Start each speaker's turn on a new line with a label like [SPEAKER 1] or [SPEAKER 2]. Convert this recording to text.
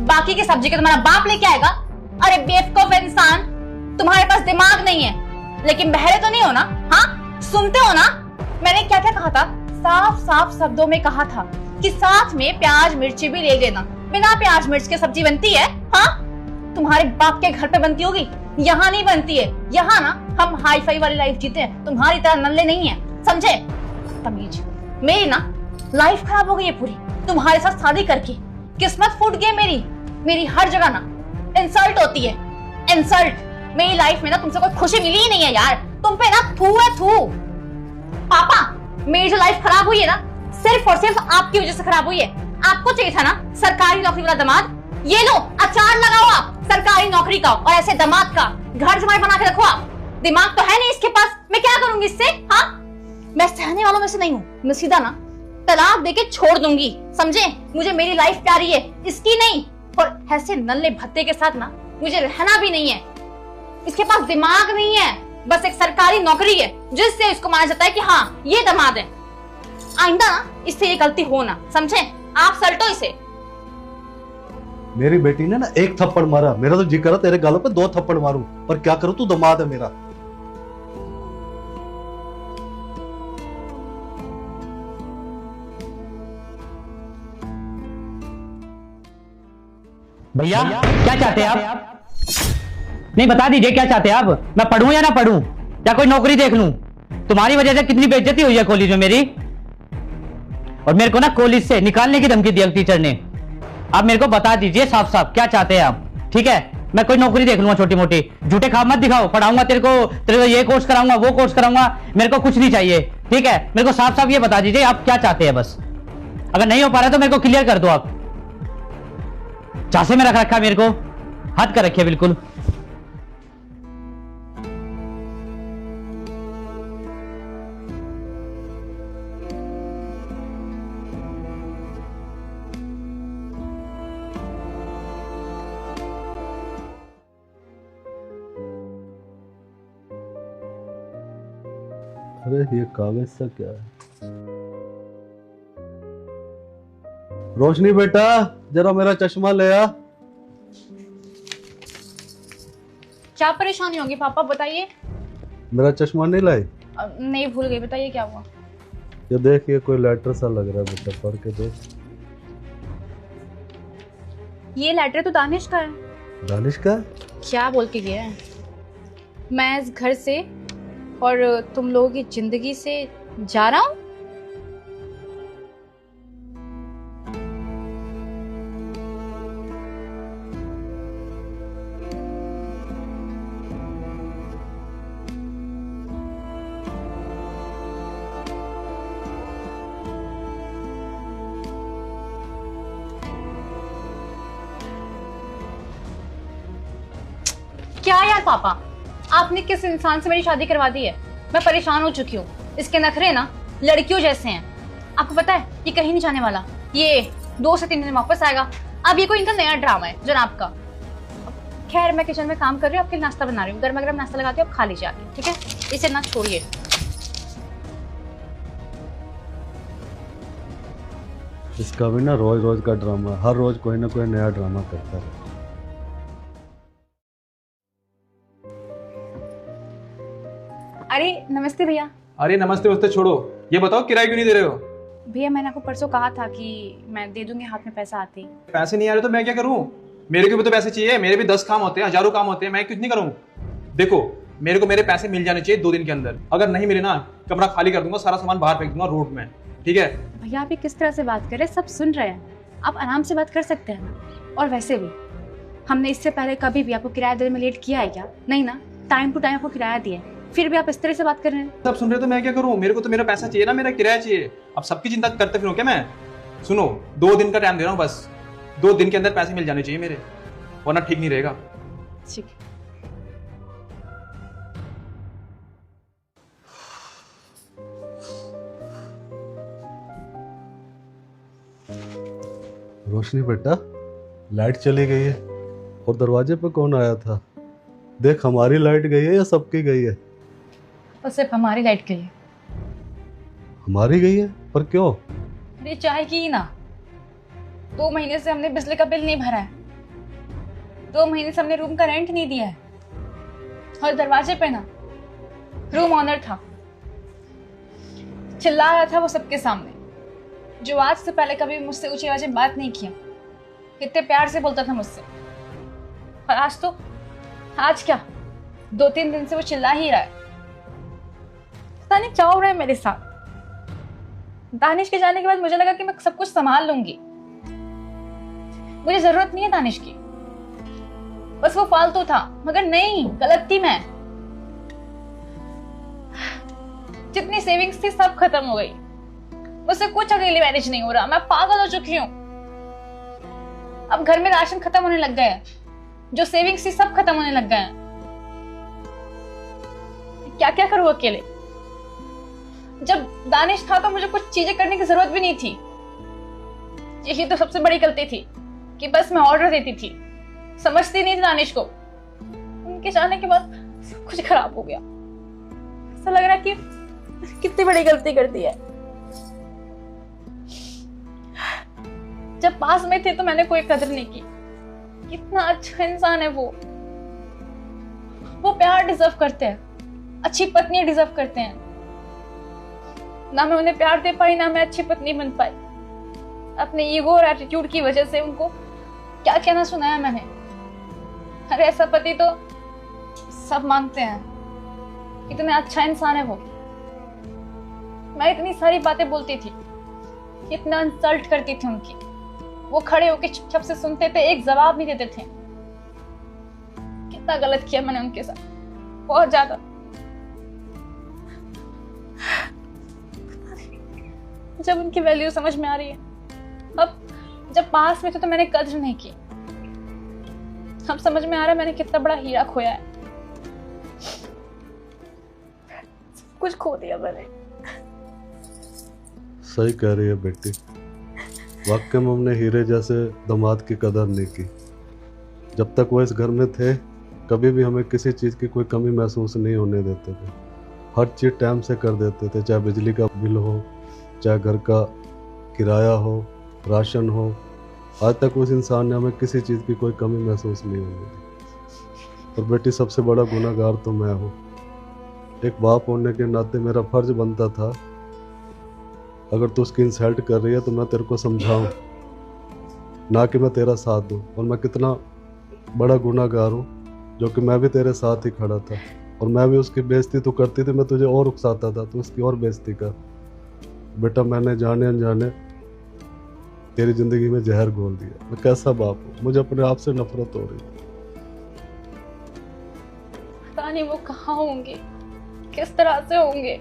[SPEAKER 1] बाकी की सब्जी के तुम्हारा बाप लेके आएगा। अरे बेवकूफ इंसान, तुम्हारे पास दिमाग नहीं है, लेकिन बहरे तो नहीं हो ना? हाँ, सुनते हो ना मैंने क्या क्या कहा था? साफ साफ शब्दों में कहा था कि साथ में प्याज मिर्ची भी ले लेना। बिना प्याज मिर्च के सब्जी बनती है? हाँ, तुम्हारे बाप के घर पे बनती होगी, यहाँ नहीं बनती है। यहाँ ना हम हाई फाई वाली लाइफ जीते हैं, तुम्हारी तरह नल्ले नहीं है, समझे? तमीज। मेरी ना लाइफ खराब हो गई है पूरी तुम्हारे साथ शादी करके। किस्मत फूट गई मेरी हर जगह ना इंसल्ट होती है, इंसल्ट। मेरी लाइफ में ना तुमसे कोई खुशी मिली ही नहीं है यार, तुम पे ना थू है थू। पापा, मेरी जो लाइफ खराब हुई है ना, सिर्फ और सिर्फ आपकी वजह से खराब हुई है। आपको चाहिए था ना सरकारी नौकरी वाला दामाद, ये लो अचार लगाओ आप सरकारी नौकरी का और ऐसे दामाद का घर जमाई बना के रखो आप। दिमाग तो है नहीं इसके पास, मैं क्या करूंगी इससे? हाँ, मैं सहने वालों में से नहीं हूँ, मैं सीधा ना तलाक देके छोड़ दूंगी, समझे? मुझे मेरी लाइफ प्यारी है, इसकी नहीं। और ऐसे नल्ले भत्ते के साथ ना मुझे रहना भी नहीं है। इसके पास दिमाग नहीं है, बस एक सरकारी नौकरी है जिससे इसको माना जाता है कि हाँ ये दामाद है। आइंदा ना इससे ये गलती हो ना, समझे? आप सल्टो इसे।
[SPEAKER 2] मेरी बेटी ने ना एक थप्पड़ मारा, मेरा तो जी करा तेरे गालों पे 2 थप्पड़ मारूं, पर क्या करूं, तू दामाद है मेरा।
[SPEAKER 3] भैया क्या चाहते हैं आप? नहीं बता दीजिए क्या चाहते हैं आप? मैं पढ़ूं या ना पढ़ूं, या कोई नौकरी देख लूं? तुम्हारी वजह से कितनी बेइज्जती हुई है कॉलेज में मेरी, और मेरे को ना कॉलेज से निकालने की धमकी दी टीचर ने। आप मेरे को बता दीजिए साफ साफ क्या चाहते हैं आप, ठीक है? मैं कोई नौकरी देख लूंगा छोटी मोटी, झूठे ख्वाब मत दिखाओ। पढ़ाऊंगा तेरे को ये कोर्स कराऊंगा, वो कोर्स कराऊंगा, मेरे को कुछ नहीं चाहिए, ठीक है? मेरे को साफ साफ ये बता दीजिए आप क्या चाहते हैं बस। अगर नहीं हो पा रहा तो मेरे को क्लियर कर दो आप। झांसे में रख रखा है मेरे को, हद कर रखिए बिल्कुल।
[SPEAKER 2] अरे ये कागज सा क्या है? रोशनी बेटा, जरा मेरा चश्मा ले आ।
[SPEAKER 1] क्या परेशानी होगी पापा, बताइए।
[SPEAKER 2] मेरा चश्मा नहीं लाई?
[SPEAKER 1] नहीं, भूल गई, बताइए क्या हुआ।
[SPEAKER 2] ये देख, ये कोई लेटर सा लग रहा है बेटा, पढ़ के देख।
[SPEAKER 1] ये लेटर तो दानिश का है।
[SPEAKER 2] दानिश का?
[SPEAKER 1] क्या बोल के गया है? मैं इस घर से और तुम लोगों की जिंदगी से जा रहा हूं। क्या यार पापा, आपने किस इंसान से मेरी शादी करवा दी है? मैं परेशान हो चुकी हूँ। इसके नखरे ना लड़कियों जैसे हैं। आपको पता है ये कहीं नहीं जाने वाला, ये 2 से 3 दिन में वापस आएगा। अब ये कोई इनका नया ड्रामा है जनाब का। खैर मैं किचन में काम कर रही हूँ, आपके लिए नाश्ता बना रही हूँ, गर्मा गर्म नाश्ता लगाती हूँ, आप खा लीजिए आके, ठीक है? इसे ना छोड़िए।
[SPEAKER 2] इसका भी ना रोज रोज का ड्रामा, हर रोज कोई ना कोई नया ड्रामा करता है।
[SPEAKER 1] अरे नमस्ते भैया।
[SPEAKER 4] अरे नमस्ते वस्ते छोड़ो, ये बताओ किराया क्यों नहीं दे रहे हो?
[SPEAKER 1] भैया मैंने आपको परसों कहा था कि मैं दे दूंगी हाथ में पैसा आते ही।
[SPEAKER 4] पैसे नहीं आ रहे तो मैं क्या करूं? मेरे को भी तो पैसे चाहिए, मेरे भी 10 काम होते हैं, हजारों काम होते हैं, मैं कितनी करूं? देखो मेरे को मेरे पैसे मिल जाने चाहिए 2 दिन के अंदर। अगर नहीं मिले ना, कमरा खाली कर दूंगा, सारा सामान बाहर फेंक दूंगा रोड में, ठीक है?
[SPEAKER 1] भैया आप ये किस तरह से बात कर रहे हैं? सब सुन रहे हैं, आप आराम से बात कर सकते हैं ना। और वैसे भी हमने इससे पहले कभी भी आपको किराया देने में लेट किया है क्या? नहीं ना, टाइम टू टाइम आपको किराया दिया है, फिर भी आप इस तरह से बात कर रहे हैं।
[SPEAKER 4] सब सुन रहे तो मैं क्या करूं? मेरे को तो मेरा पैसा चाहिए ना, मेरा किराया चाहिए। अब सबकी चिंता करते फिरूं क्या मैं? सुनो, 2 दिन का टाइम दे रहा हूँ बस, 2 दिन के अंदर पैसे मिल जाने चाहिए मेरे, वरना ठीक नहीं रहेगा।
[SPEAKER 1] ठीक है।
[SPEAKER 2] रोशनी बेटा, लाइट चली गई है और दरवाजे पे कौन आया था? देख, हमारी लाइट गई है या सबकी गई है?
[SPEAKER 1] और सिर्फ हमारी लाइट गई है।
[SPEAKER 2] हमारी गई है? पर क्यों?
[SPEAKER 1] अरे चाय की ना, 2 महीने से हमने बिजली का बिल नहीं भरा है, 2 महीने से हमने रूम का रेंट नहीं दिया है, और दरवाजे पे ना रूम ऑनर था, चिल्ला रहा था वो सबके सामने, जो आज से पहले कभी मुझसे ऊंची आवाज में बात नहीं किया, कितने प्यार से बोलता था मुझसे। और आज क्या 2-3 दिन से वो चिल्ला ही रहा है। पता नहीं क्या हो रहा है मेरे साथ। दानिश के जाने के बाद मुझे लगा कि मैं सब कुछ संभाल लूंगी, मुझे जरूरत नहीं है दानिश की, बस वो फालतू था। मगर नहीं, गलत थी मैं। जितनी सेविंग्स थी सब खत्म हो गई, मुझसे कुछ अकेले मैनेज नहीं हो रहा, मैं पागल हो चुकी हूँ। अब घर में राशन खत्म होने लग गए हैं, जो सेविंग्स थी सब खत्म होने लग गए हैं। क्या क्या करूँ अकेले? जब दानिश था तो मुझे कुछ चीजें करने की जरूरत भी नहीं थी। यही तो सबसे बड़ी गलती थी कि बस मैं ऑर्डर देती थी, समझती नहीं थी दानिश को। उनके जाने के बाद सब कुछ खराब हो गया। ऐसा लग रहा है कि कितनी बड़ी गलती कर दी है। जब पास में थे तो मैंने कोई कदर नहीं की। कितना अच्छा इंसान है वो प्यार डिजर्व करते हैं, अच्छी पत्नी डिजर्व करते हैं। ना मैं उन्हें प्यार दे पाई, ना मैं अच्छी पत्नी बन पाई। अपने ईगो और एटीट्यूड की वजह से उनको क्या कहना सुनाया मैंने। अरे ऐसा पति तो सब मांगते हैं, कितना अच्छा इंसान है वो। मैं इतनी सारी बातें बोलती थी, कितना इंसल्ट करती थी उनकी, वो खड़े होकर चुपचाप से सुनते थे, एक जवाब नहीं देते थे। कितना गलत किया मैंने उनके साथ, बहुत ज्यादा। जब उनकी वैल्यू समझ में आ रही है, अब जब पास में थे तो मैंने कदर नहीं की। अब समझ में आ रहा है मैंने कितना बड़ा हीरा खोया है। सब कुछ खो दिया मैंने।
[SPEAKER 2] सही कह रही है बेटी, वाकई में हमने हीरे जैसे दामाद की कदर नहीं की। जब तक वो इस घर में थे कभी भी हमें किसी चीज़ की कोई कमी महसूस नहीं होने देते थे। हर चीज़ टाइम से कर देते थे, चाहे बिजली का बिल हो, चाहे घर का किराया हो, राशन हो। आज तक उस इंसान ने हमें किसी चीज़ की कोई कमी महसूस नहीं होने दी। और बेटी सबसे बड़ा गुनहगार तो मैं हूँ। एक बाप होने के नाते मेरा फर्ज बनता था, अगर तू उसकी इंसल्ट कर रही है तो मैं तेरे को समझाऊं, ना कि मैं तेरा साथ दूं। और मैं कितना बड़ा गुनहगार हूँ जो कि मैं भी तेरे साथ ही खड़ा था, और मैं भी उसकी बेइज्जती तो करती थी, मैं तुझे और उकसाता था, तो उसकी और बेइज्जती कर। बेटा मैंने जाने अनजाने तेरी जिंदगी में जहर घोल दिया। मैं कैसा बाप हूँ, मुझे अपने आप से नफरत हो रही है।
[SPEAKER 1] पता नहीं वो कहाँ होंगे, किस तरह से होंगे।